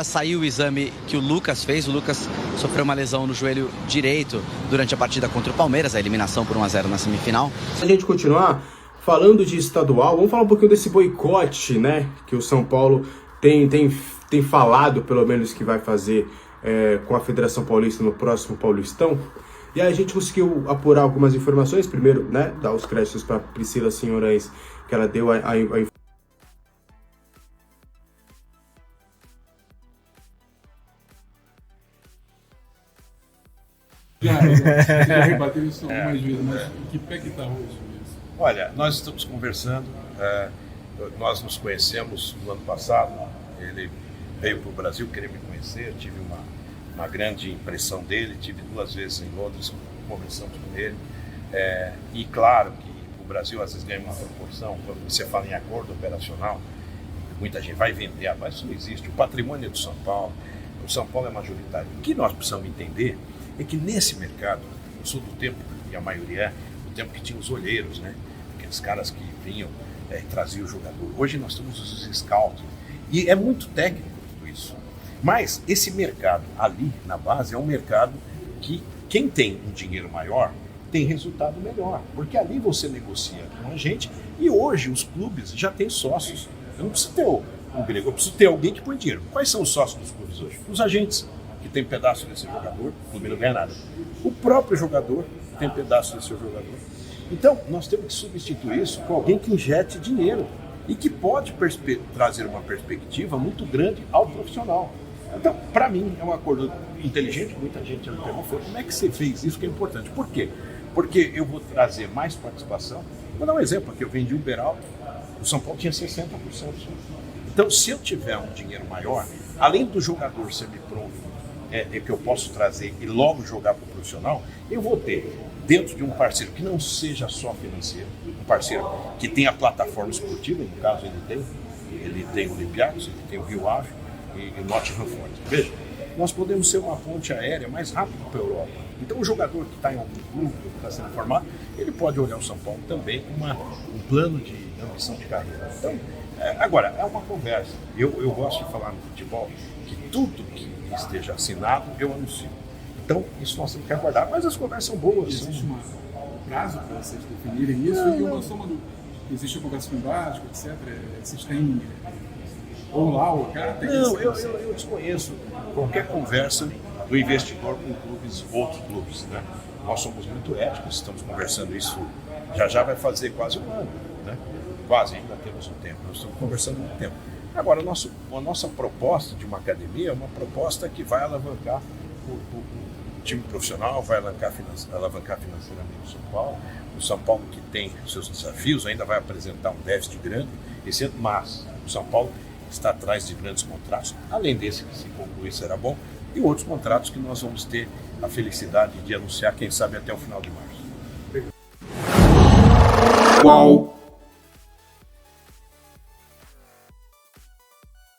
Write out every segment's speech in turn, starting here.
Saiu o exame que o Lucas fez. O Lucas sofreu uma lesão no joelho direito durante a partida contra o Palmeiras, a eliminação por 1-0 na semifinal. Se a gente continuar falando de estadual, vamos falar um pouquinho desse boicote, né, que o São Paulo tem falado, pelo menos, que vai fazer com a Federação Paulista no próximo Paulistão. E aí a gente conseguiu apurar algumas informações. Primeiro, né, dar os créditos para Priscila Senhorães, que ela deu a informação. Já rebateu isso algumas vezes, mas que pé que está hoje isso? Olha, nós estamos conversando, nós nos conhecemos no ano passado, ele veio para o Brasil querer me conhecer, tive uma grande impressão dele, tive 2 vezes em Londres, conversamos com ele, e claro que o Brasil às vezes ganha uma proporção, quando você fala em acordo operacional, muita gente vai vender, mas isso não existe, o patrimônio é do São Paulo, o São Paulo é majoritário. O que nós precisamos entender é que nesse mercado, eu sou do tempo, e a maioria do tempo que tinha os olheiros, né? Aqueles caras que vinham e traziam o jogador. Hoje nós temos os scouts, e é muito técnico tudo isso. Mas esse mercado ali na base é um mercado que quem tem um dinheiro maior tem resultado melhor, porque ali você negocia com a gente e hoje os clubes já têm sócios. Eu não preciso ter o grego, eu preciso ter alguém que põe dinheiro. Quais são os sócios dos clubes hoje? Os agentes, que tem pedaço desse jogador, o clube não ganha nada. O próprio jogador tem pedaço desse jogador. Então, nós temos que substituir isso com alguém que injete dinheiro e que pode trazer uma perspectiva muito grande ao profissional. Então, para mim, é um acordo inteligente, muita gente já me perguntou, como é que você fez isso que é importante? Por quê? Porque eu vou trazer mais participação. Vou dar um exemplo aqui, eu vendi o Beraldo, o São Paulo tinha 60%. Então, se eu tiver um dinheiro maior, além do jogador ser pronto, que eu posso trazer e logo jogar para o profissional, eu vou ter, dentro de um parceiro que não seja só financeiro, um parceiro que tenha plataforma esportiva, no caso ele tem o Olympiacos, ele tem o Rio Ave e o Nottingham Forest. Veja, nós podemos ser uma ponte aérea mais rápida para a Europa. Então o jogador que está em algum clube, que está sendo formado, ele pode olhar o São Paulo também com um plano de ambição de carreira. Então, agora, é uma conversa. Eu gosto de falar no futebol que tudo que esteja assinado, eu anuncio. Então, isso nós temos que aguardar. Mas as conversas são boas. Existe um prazo para vocês definirem isso? E uma soma do... Existe a conversa com o Vasco, etc. Vocês têm... Ou lá, ou cá? Não, eu desconheço qualquer conversa do investidor com clubes, outros clubes, né? Nós somos muito éticos, estamos conversando isso, já vai fazer quase um ano, né? Quase, ainda temos um tempo, nós estamos conversando há muito tempo. Agora, a nossa proposta de uma academia é uma proposta que vai alavancar o time profissional, vai alavancar financeiramente o São Paulo. O São Paulo, que tem seus desafios, ainda vai apresentar um déficit grande esse ano, mas o São Paulo está atrás de grandes contratos, além desse que se concluir será bom, e outros contratos que nós vamos ter a felicidade de anunciar, quem sabe até o final de março. Qual?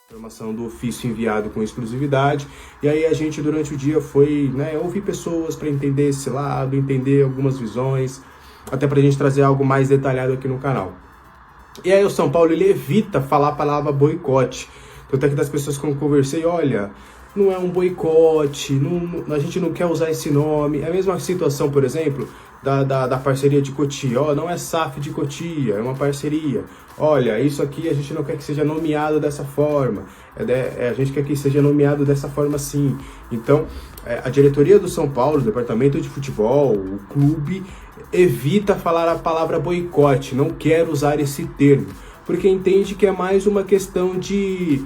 Informação do ofício enviado com exclusividade, e aí a gente durante o dia foi, ouvir pessoas para entender esse lado, entender algumas visões, até para a gente trazer algo mais detalhado aqui no canal. E aí o São Paulo, ele evita falar a palavra boicote, tanto é que das pessoas que eu conversei, olha, não é um boicote, a gente não quer usar esse nome. É a mesma situação, por exemplo, da parceria de Cotia. Não é SAF de Cotia, é uma parceria. Olha, isso aqui a gente não quer que seja nomeado dessa forma. A gente quer que seja nomeado dessa forma sim. Então, a diretoria do São Paulo, o departamento de futebol, o clube, evita falar a palavra boicote, não quer usar esse termo, porque entende que é mais uma questão de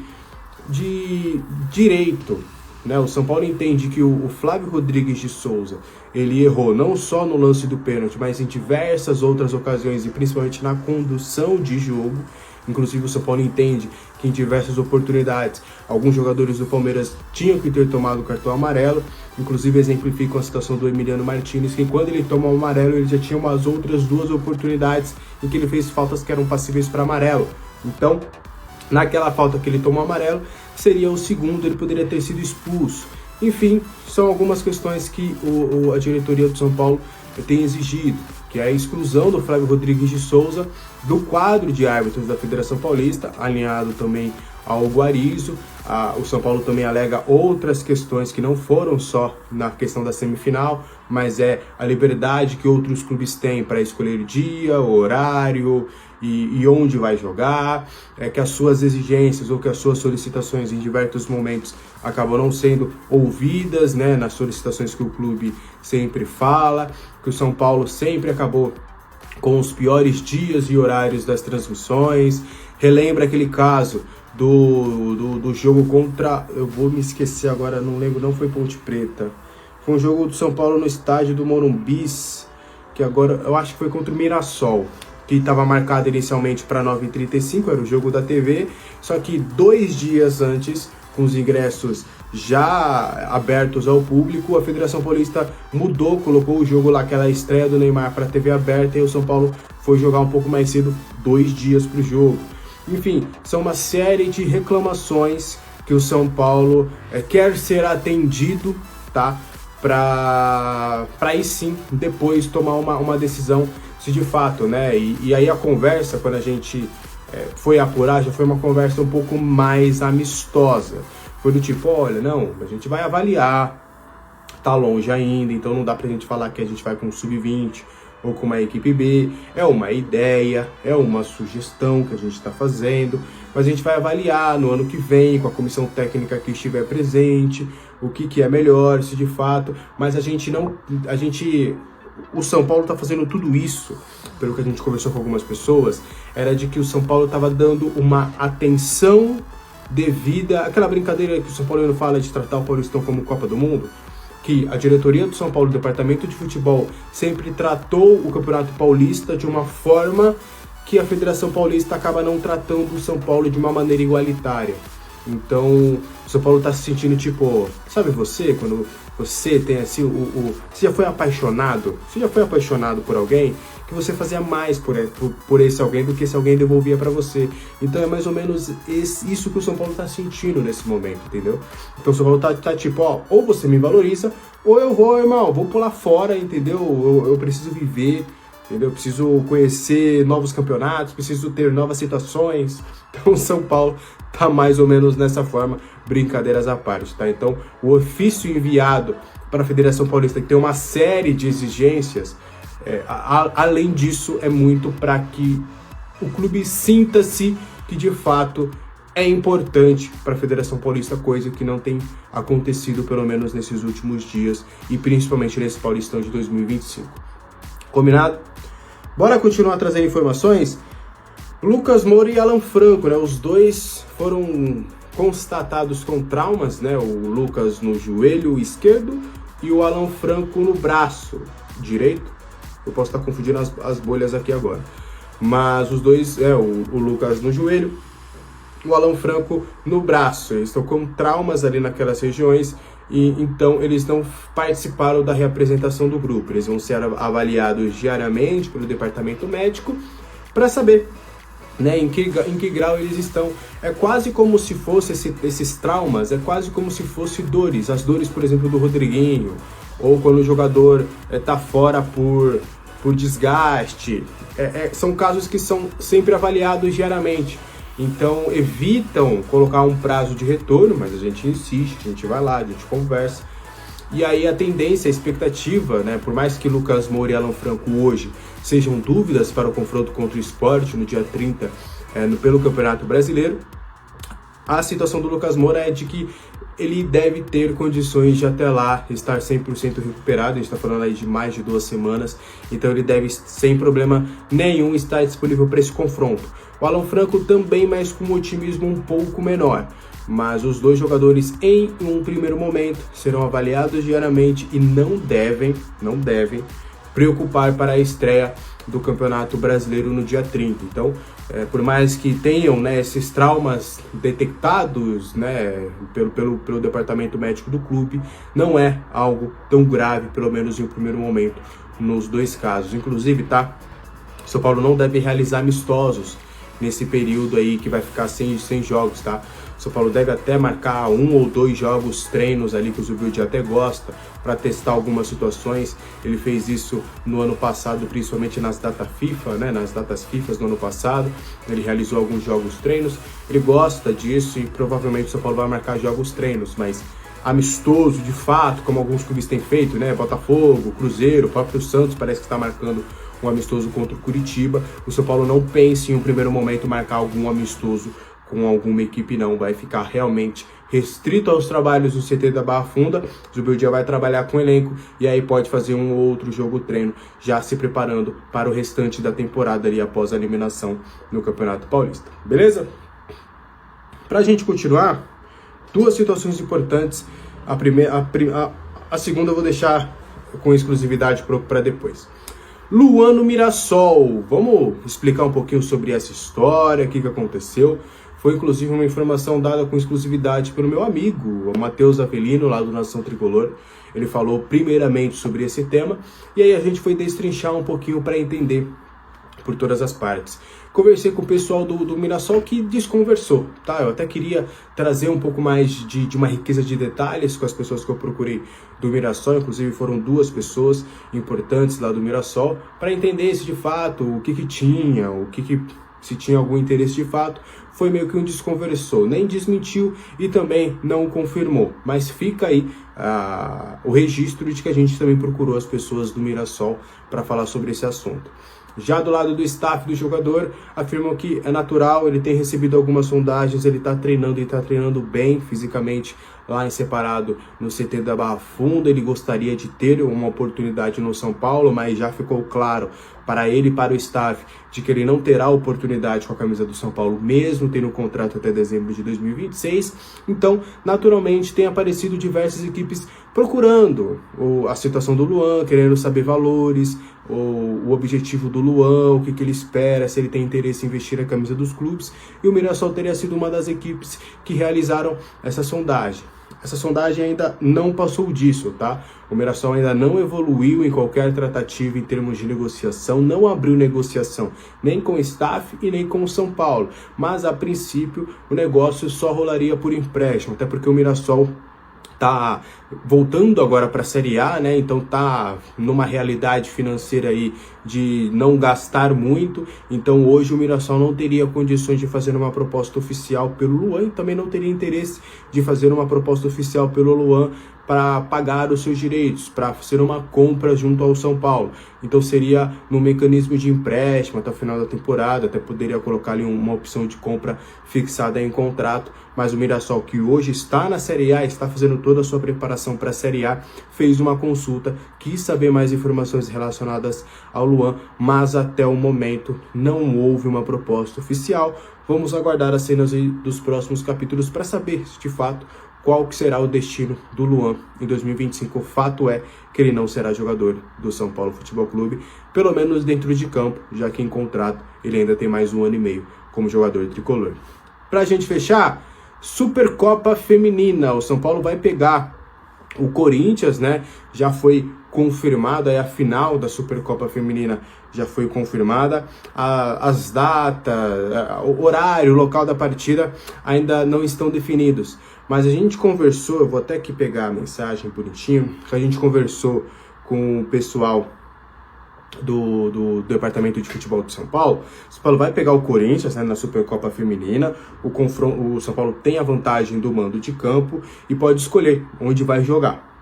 direito, né? O São Paulo entende que o Flávio Rodrigues de Souza, ele errou não só no lance do pênalti, mas em diversas outras ocasiões e principalmente na condução de jogo. Inclusive o São Paulo entende que em diversas oportunidades alguns jogadores do Palmeiras tinham que ter tomado o cartão amarelo. Inclusive exemplificam a situação do Emiliano Martínez, que quando ele toma o amarelo ele já tinha umas outras 2 oportunidades em que ele fez faltas que eram passíveis para amarelo. Então, naquela falta que ele tomou amarelo, seria o segundo, ele poderia ter sido expulso. Enfim, são algumas questões que a diretoria do São Paulo tem exigido, que é a exclusão do Flávio Rodrigues de Souza do quadro de árbitros da Federação Paulista, alinhado também ao Guarizo. O São Paulo também alega outras questões que não foram só na questão da semifinal, mas é a liberdade que outros clubes têm para escolher dia, horário e onde vai jogar, que as suas exigências ou que as suas solicitações em diversos momentos acabam não sendo ouvidas, né, nas solicitações que o clube sempre fala, que o São Paulo sempre acabou com os piores dias e horários das transmissões. Relembra aquele caso do jogo contra, eu vou me esquecer agora, não lembro, não foi Ponte Preta, foi um jogo do São Paulo no estádio do Morumbi, que agora eu acho que foi contra o Mirassol, que estava marcado inicialmente para 9h35, era o jogo da TV, só que 2 dias antes, com os ingressos já abertos ao público, a Federação Paulista mudou, colocou o jogo lá, aquela estreia do Neymar, para TV aberta, e o São Paulo foi jogar um pouco mais cedo, 2 dias para o jogo. Enfim, são uma série de reclamações que o São Paulo quer ser atendido, tá? Para aí sim, depois tomar uma decisão, se de fato, né? E aí a conversa, quando a gente foi apurar, já foi uma conversa um pouco mais amistosa. Foi do tipo, olha, não, a gente vai avaliar, tá longe ainda, então não dá pra gente falar que a gente vai com um sub-20 ou com uma equipe B, é uma ideia, é uma sugestão que a gente está fazendo, mas a gente vai avaliar no ano que vem, com a comissão técnica que estiver presente, o que é melhor, se de fato, mas o São Paulo está fazendo tudo isso, pelo que a gente conversou com algumas pessoas, era de que o São Paulo estava dando uma atenção devida, aquela brincadeira que o São Paulo fala de tratar o Paulistão como Copa do Mundo, que a diretoria do São Paulo, o departamento de futebol, sempre tratou o Campeonato Paulista de uma forma que a Federação Paulista acaba não tratando o São Paulo de uma maneira igualitária. Então, o São Paulo tá se sentindo tipo, sabe você, quando você tem assim, você já foi apaixonado? Você já foi apaixonado por alguém que você fazia mais por esse alguém do que esse alguém devolvia pra você. Então é mais ou menos isso que o São Paulo tá sentindo nesse momento, entendeu? Então o São Paulo tá tipo, ó, ou você me valoriza, ou eu vou, irmão, vou pular fora, entendeu? Eu preciso viver, entendeu? Eu preciso conhecer novos campeonatos, preciso ter novas situações. Então o São Paulo tá mais ou menos nessa forma, brincadeiras à parte, tá? Então o ofício enviado para a Federação Paulista, que tem uma série de exigências, além disso, é muito para que o clube sinta-se que de fato é importante para a Federação Paulista, coisa que não tem acontecido pelo menos nesses últimos dias e principalmente nesse Paulistão de 2025. Combinado? Bora continuar trazendo informações? Lucas Moura e Alan Franco, né? Os dois foram constatados com traumas, né? O Lucas no joelho esquerdo e o Alan Franco no braço direito. Eu posso estar confundindo as bolhas aqui agora. Mas os dois, o Lucas no joelho, o Alan Franco no braço. Eles estão com traumas ali naquelas regiões e então eles não participaram da reapresentação do grupo. Eles vão ser avaliados diariamente pelo departamento médico para saber, né, em que grau eles estão. É quase como se fosse esses traumas, é quase como se fosse dores. As dores, por exemplo, do Rodriguinho, ou quando o jogador está fora por desgaste. São casos que são sempre avaliados diariamente. Então evitam colocar um prazo de retorno, mas a gente insiste, a gente vai lá, a gente conversa. E aí a tendência, a expectativa, né, por mais que Lucas Moura e Alan Franco hoje sejam dúvidas para o confronto contra o Sport no dia 30 pelo Campeonato Brasileiro, a situação do Lucas Moura é de que ele deve ter condições de até lá estar 100% recuperado. A gente está falando aí de mais de 2 semanas, então ele deve, sem problema nenhum, estar disponível para esse confronto. O Alan Franco também, mas com um otimismo um pouco menor. Mas os dois jogadores, em um primeiro momento, serão avaliados diariamente e não devem preocupar para a estreia do Campeonato Brasileiro no dia 30. Então, por mais que tenham, né, esses traumas detectados, né, pelo departamento médico do clube, não é algo tão grave, pelo menos em um primeiro momento, nos dois casos. Inclusive, tá? São Paulo não deve realizar amistosos nesse período aí que vai ficar sem jogos, tá? O São Paulo deve até marcar 1 ou 2 jogos treinos ali que o Zubeldia até gosta para testar algumas situações. Ele fez isso no ano passado, principalmente nas datas FIFA, né? Nas datas FIFA do ano passado, ele realizou alguns jogos treinos. Ele gosta disso e provavelmente o São Paulo vai marcar jogos treinos, mas amistoso de fato, como alguns clubes têm feito, né? Botafogo, Cruzeiro, o próprio Santos parece que está marcando um amistoso contra o Curitiba. O São Paulo não pensa em um primeiro momento marcar algum amistoso com alguma equipe, não. Vai ficar realmente restrito aos trabalhos do CT da Barra Funda. O Zubeldia vai trabalhar com o elenco e aí pode fazer um ou outro jogo treino, já se preparando para o restante da temporada ali após a eliminação no Campeonato Paulista. Beleza? Pra gente continuar, 2 situações importantes. A segunda eu vou deixar com exclusividade para depois. Luan no Mirassol. Vamos explicar um pouquinho sobre essa história, o que aconteceu. Foi inclusive uma informação dada com exclusividade pelo meu amigo, o Matheus Avelino, lá do Nação Tricolor. Ele falou primeiramente sobre esse tema e aí a gente foi destrinchar um pouquinho para entender por todas as partes. Conversei com o pessoal do Mirassol que desconversou, tá? Eu até queria trazer um pouco mais de uma riqueza de detalhes com as pessoas que eu procurei do Mirassol, inclusive foram 2 pessoas importantes lá do Mirassol, para entender se de fato o que tinha, se tinha algum interesse de fato. Foi meio que um desconversou, nem desmentiu e também não confirmou, mas fica aí o registro de que a gente também procurou as pessoas do Mirassol para falar sobre esse assunto. Já do lado do staff do jogador, afirmam que é natural, ele tem recebido algumas sondagens, ele está treinando e está treinando bem fisicamente lá em Separado, no CT da Barra Funda. Ele gostaria de ter uma oportunidade no São Paulo, mas já ficou claro para ele e para o staff de que ele não terá oportunidade com a camisa do São Paulo, mesmo tendo um contrato até dezembro de 2026. Então, naturalmente, tem aparecido diversas equipes procurando a situação do Luan, querendo saber valores, o objetivo do Luan, o que ele espera, se ele tem interesse em vestir a camisa dos clubes, e o Mirassol teria sido uma das equipes que realizaram essa sondagem. Essa sondagem ainda não passou disso, tá? O Mirassol ainda não evoluiu em qualquer tratativa em termos de negociação, não abriu negociação nem com o staff e nem com o São Paulo, mas a princípio o negócio só rolaria por empréstimo, até porque o Mirassol tá voltando agora para a Série A, né? Então tá numa realidade financeira aí de não gastar muito. Então hoje o Mirassol não teria condições de fazer uma proposta oficial pelo Luan e também não teria interesse de fazer uma proposta oficial pelo Luan para pagar os seus direitos, para ser uma compra junto ao São Paulo. Então seria no mecanismo de empréstimo até o final da temporada, até poderia colocar ali uma opção de compra fixada em contrato, mas o Mirassol, que hoje está na Série A, está fazendo toda a sua preparação para a Série A, fez uma consulta, quis saber mais informações relacionadas ao Luan, mas até o momento não houve uma proposta oficial. Vamos aguardar as cenas dos próximos capítulos para saber se de fato qual que será o destino do Luan em 2025. O fato é que ele não será jogador do São Paulo Futebol Clube, pelo menos dentro de campo, já que em contrato ele ainda tem mais 1 ano e meio como jogador tricolor. Pra gente fechar, Supercopa Feminina. O São Paulo vai pegar o Corinthians, né? Já foi confirmada, a final da Supercopa Feminina já foi confirmada. As datas, o horário, o local da partida ainda não estão definidos. Mas a gente conversou, eu vou até aqui pegar a mensagem bonitinho, que a gente conversou com o pessoal do Departamento de Futebol de São Paulo. O São Paulo vai pegar o Corinthians, né, na Supercopa Feminina. O São Paulo tem a vantagem do mando de campo e pode escolher onde vai jogar.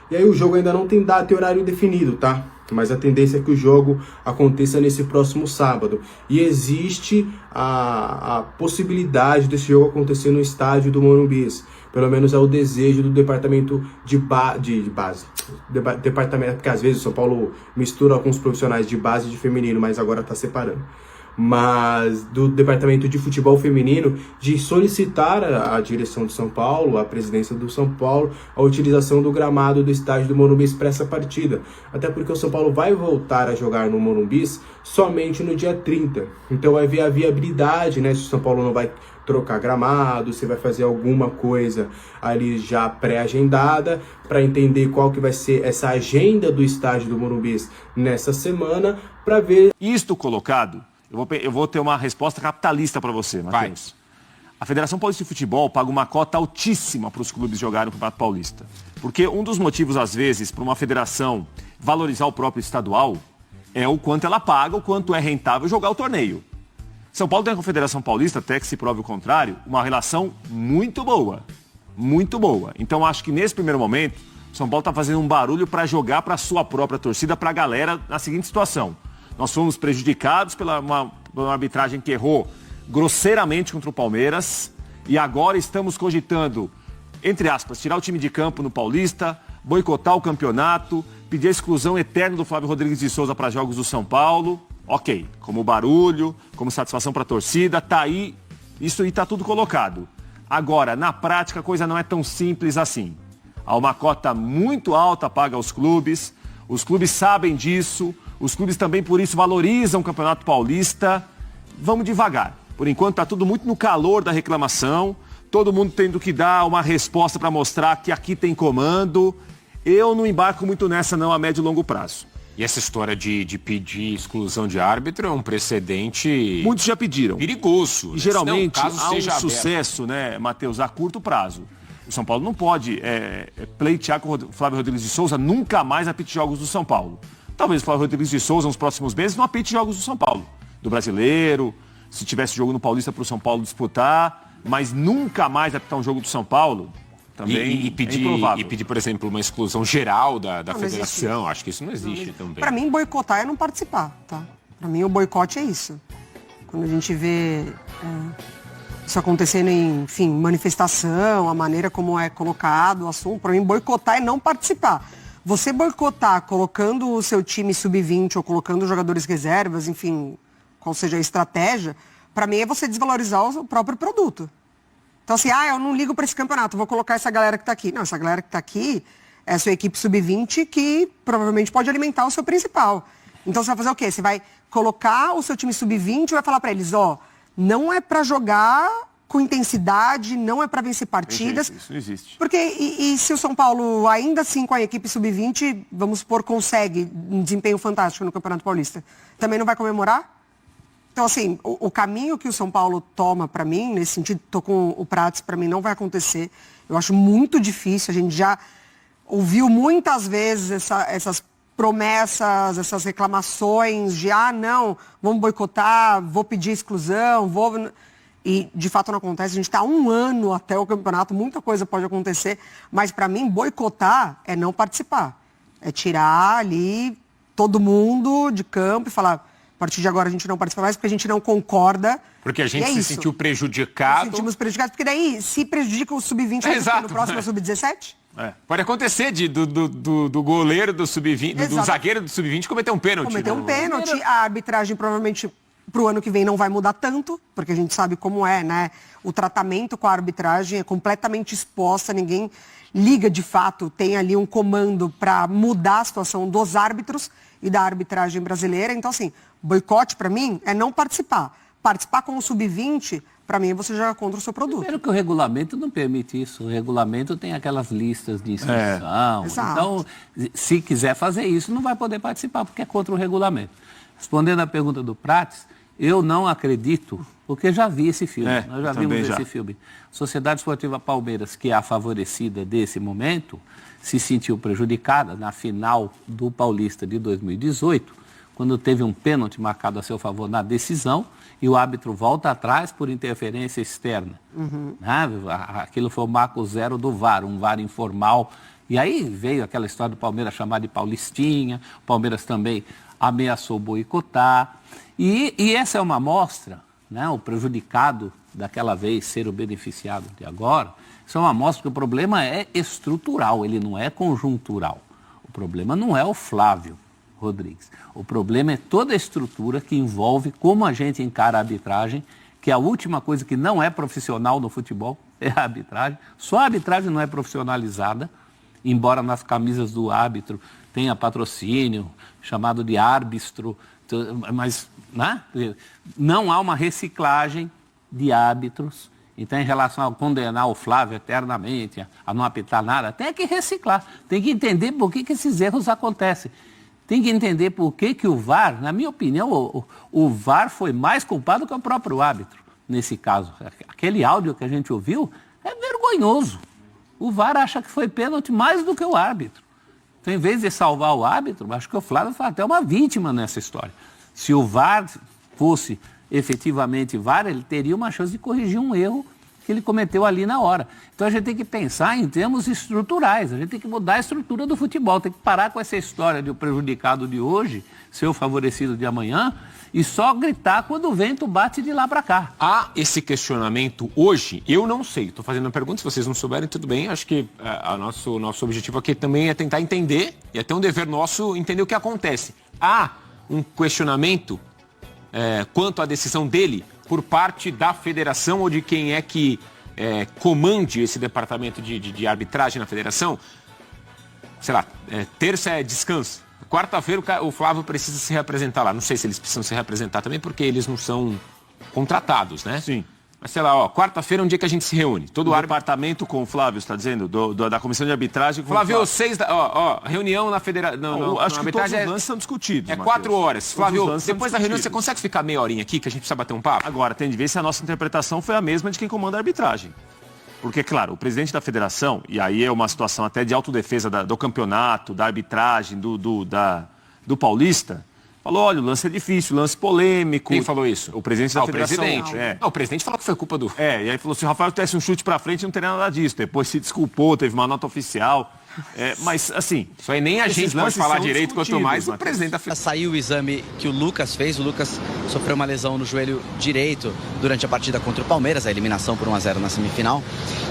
E aí o jogo ainda não tem data e horário definido, tá? Mas a tendência é que o jogo aconteça nesse próximo sábado. E existe a possibilidade desse jogo acontecer no estádio do Morumbi. Pelo menos é o desejo do departamento de base. Departamento, porque às vezes o São Paulo mistura alguns profissionais de base e de feminino, mas agora está separando. Mas do departamento de futebol feminino, de solicitar a direção do São Paulo, a presidência do São Paulo, a utilização do gramado do estádio do Morumbi para essa partida. Até porque o São Paulo vai voltar a jogar no Morumbi somente no dia 30. Então vai ver a viabilidade, né? Se o São Paulo não vai trocar gramado, se vai fazer alguma coisa ali já pré-agendada, para entender qual que vai ser essa agenda do estádio do Morumbi nessa semana, para ver. Isto colocado, Eu vou ter uma resposta capitalista para você, Matheus. A Federação Paulista de Futebol paga uma cota altíssima para os clubes jogarem o Campeonato Paulista. Porque um dos motivos, às vezes, para uma federação valorizar o próprio estadual é o quanto ela paga, o quanto é rentável jogar o torneio. São Paulo tem com a Federação Paulista, até que se prove o contrário, uma relação muito boa. Muito boa. Então, acho que nesse primeiro momento, São Paulo está fazendo um barulho para jogar para a sua própria torcida, para a galera, na seguinte situação. Nós fomos prejudicados pela uma arbitragem que errou grosseiramente contra o Palmeiras e agora estamos cogitando, entre aspas, tirar o time de campo no Paulista, boicotar o campeonato, pedir a exclusão eterna do Flávio Rodrigues de Souza para jogos do São Paulo. Ok, como barulho, como satisfação para a torcida, tá aí, isso aí está tudo colocado. Agora, na prática, a coisa não é tão simples assim. Há uma cota muito alta paga aos clubes, os clubes sabem disso, os clubes também por isso valorizam o Campeonato Paulista. Vamos devagar. Por enquanto está tudo muito no calor da reclamação, todo mundo tendo que dar uma resposta para mostrar que aqui tem comando. Eu não embarco muito nessa não a médio e longo prazo. E essa história de pedir exclusão de árbitro é um precedente... Muitos já pediram. Perigoso. E geralmente há um sucesso, né, Matheus, a curto prazo. O São Paulo não pode pleitear com o Flávio Rodrigues de Souza nunca mais apite jogos do São Paulo. Talvez o Flávio Rodrigues de Souza, nos próximos meses, não apite jogos do São Paulo. Do Brasileiro, se tivesse jogo no Paulista para o São Paulo disputar, mas nunca mais apitar um jogo do São Paulo, também e pedir, por exemplo, uma exclusão geral da federação. Acho que isso não existe também. Para mim, boicotar é não participar, tá? Para mim, o boicote é isso. Quando a gente vê isso acontecendo em, enfim, manifestação, a maneira como é colocado o assunto, para mim, boicotar é não participar. Você boicotar colocando o seu time sub-20 ou colocando jogadores reservas, enfim, qual seja a estratégia, para mim é você desvalorizar o próprio produto. Então assim, eu não ligo para esse campeonato, vou colocar essa galera que está aqui. Não, essa galera que está aqui é a sua equipe sub-20 que provavelmente pode alimentar o seu principal. Então você vai fazer o quê? Você vai colocar o seu time sub-20 e vai falar para eles, não é para jogar com intensidade, não é para vencer partidas. Isso não existe. Porque, e se o São Paulo, ainda assim com a equipe sub-20, vamos supor, consegue um desempenho fantástico no Campeonato Paulista, também não vai comemorar? Então, assim, o caminho que o São Paulo toma, para mim, nesse sentido, tô com o Prates, para mim não vai acontecer. Eu acho muito difícil, a gente já ouviu muitas vezes essas promessas, essas reclamações de, não, vamos boicotar, vou pedir exclusão, E, de fato, não acontece. A gente está há 1 ano até o campeonato, muita coisa pode acontecer, mas, para mim, boicotar é não participar. É tirar ali todo mundo de campo e falar, a partir de agora a gente não participa mais porque a gente não concorda. Porque a gente se sentiu prejudicado. Nos sentimos prejudicados, porque daí, se prejudica o sub-20, no próximo é sub-17? Pode acontecer do goleiro do sub-20, do zagueiro do sub-20 cometer um pênalti. Cometer um pênalti, a arbitragem provavelmente para o ano que vem não vai mudar tanto, porque a gente sabe como é, né? O tratamento com a arbitragem é completamente exposta, ninguém liga de fato, tem ali um comando para mudar a situação dos árbitros e da arbitragem brasileira. Então, assim, boicote para mim é não participar. Participar com o sub-20, para mim, você joga contra o seu produto. Primeiro que o regulamento não permite isso. O regulamento tem aquelas listas de inscrição. Então, se quiser fazer isso, não vai poder participar, porque é contra o regulamento. Respondendo à pergunta do Prates, eu não acredito, porque já vi esse filme. Nós já vimos esse filme. Sociedade Esportiva Palmeiras, que é a favorecida desse momento, se sentiu prejudicada na final do Paulista de 2018, quando teve um pênalti marcado a seu favor na decisão e o árbitro volta atrás por interferência externa. Aquilo foi o marco zero do VAR, um VAR informal. E aí veio aquela história do Palmeiras chamar de Paulistinha, o Palmeiras também ameaçou boicotar. E essa é uma amostra, né? O prejudicado daquela vez ser o beneficiado de agora. Isso é uma amostra que o problema é estrutural, ele não é conjuntural. O problema não é o Flávio Rodrigues. O problema é toda a estrutura que envolve como a gente encara a arbitragem, que a última coisa que não é profissional no futebol é a arbitragem. Só a arbitragem não é profissionalizada, embora nas camisas do árbitro tenha patrocínio, chamado de árbitro, mas não há uma reciclagem de árbitros. Então, em relação a condenar o Flávio eternamente, a não apitar nada, tem que reciclar, tem que entender por que esses erros acontecem. tem que entender por que o VAR, na minha opinião, o VAR foi mais culpado que o próprio árbitro, nesse caso. Aquele áudio que a gente ouviu é vergonhoso. O VAR acha que foi pênalti mais do que o árbitro. Então, em vez de salvar o árbitro, acho que o Flávio foi até uma vítima nessa história. Se o VAR fosse efetivamente VAR, ele teria uma chance de corrigir um erro que ele cometeu ali na hora. Então a gente tem que pensar em termos estruturais, a gente tem que mudar a estrutura do futebol, tem que parar com essa história de o prejudicado de hoje ser o favorecido de amanhã e só gritar quando o vento bate de lá para cá. Há esse questionamento hoje? Eu não sei, estou fazendo uma pergunta, se vocês não souberem, tudo bem, acho que nosso objetivo aqui também é tentar entender, e é até um dever nosso entender o que acontece. Há um questionamento quanto à decisão dele por parte da federação ou de quem é que comande esse departamento de arbitragem na federação? Sei lá, terça é descanso. Quarta-feira o Flávio precisa se reapresentar lá. Não sei se eles precisam se reapresentar também, porque eles não são contratados, né? Sim. Mas sei lá, Quarta-feira é um dia que a gente se reúne. O departamento com o Flávio, está dizendo? Da comissão de arbitragem com Flávio, o Flávio. Reunião na federação. Acho que todos os lances são discutidos. 4 horas. Flávio, depois da reunião você consegue ficar meia horinha aqui, que a gente precisa bater um papo? Agora, tem de ver se a nossa interpretação foi a mesma de quem comanda a arbitragem. Porque, claro, o presidente da federação, e aí é uma situação até de autodefesa do campeonato, da arbitragem, do Paulista, falou, olha, o lance é difícil, o lance polêmico. Quem falou isso? O presidente da federação. Presidente. Não, o presidente falou que foi culpa do... E aí falou, se o Rafael tivesse um chute pra frente, não teria nada disso. Depois se desculpou, teve uma nota oficial. Mas, assim... Isso aí nem a gente pode falar direito, quanto mais o presidente da federação. Saiu o exame que o Lucas fez. O Lucas sofreu uma lesão no joelho direito durante a partida contra o Palmeiras, a eliminação por 1-0 na semifinal.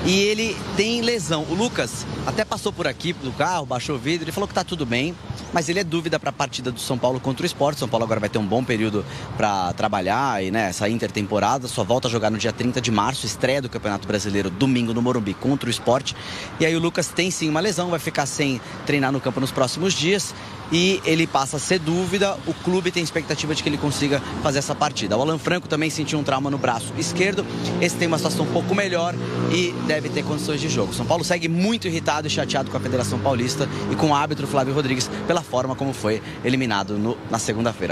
E ele tem lesão. O Lucas até passou por aqui do carro, baixou o vidro, ele falou que tá tudo bem, mas ele é dúvida para a partida do São Paulo contra o Sport. São Paulo agora vai ter um bom período para trabalhar e essa intertemporada. Só volta a jogar no dia 30 de março, estreia do Campeonato Brasileiro domingo no Morumbi contra o Sport. E aí o Lucas tem sim uma lesão, vai ficar sem treinar no campo nos próximos dias e ele passa a ser dúvida. O clube tem expectativa de que ele consiga fazer essa partida. O Alan Franco também sentiu um trauma no braço esquerdo. Esse tem uma situação um pouco melhor e deve ter condições de jogo. São Paulo segue muito irritado e chateado com a Federação Paulista e com o árbitro Flávio Rodrigues pela forma como foi eliminado na segunda-feira.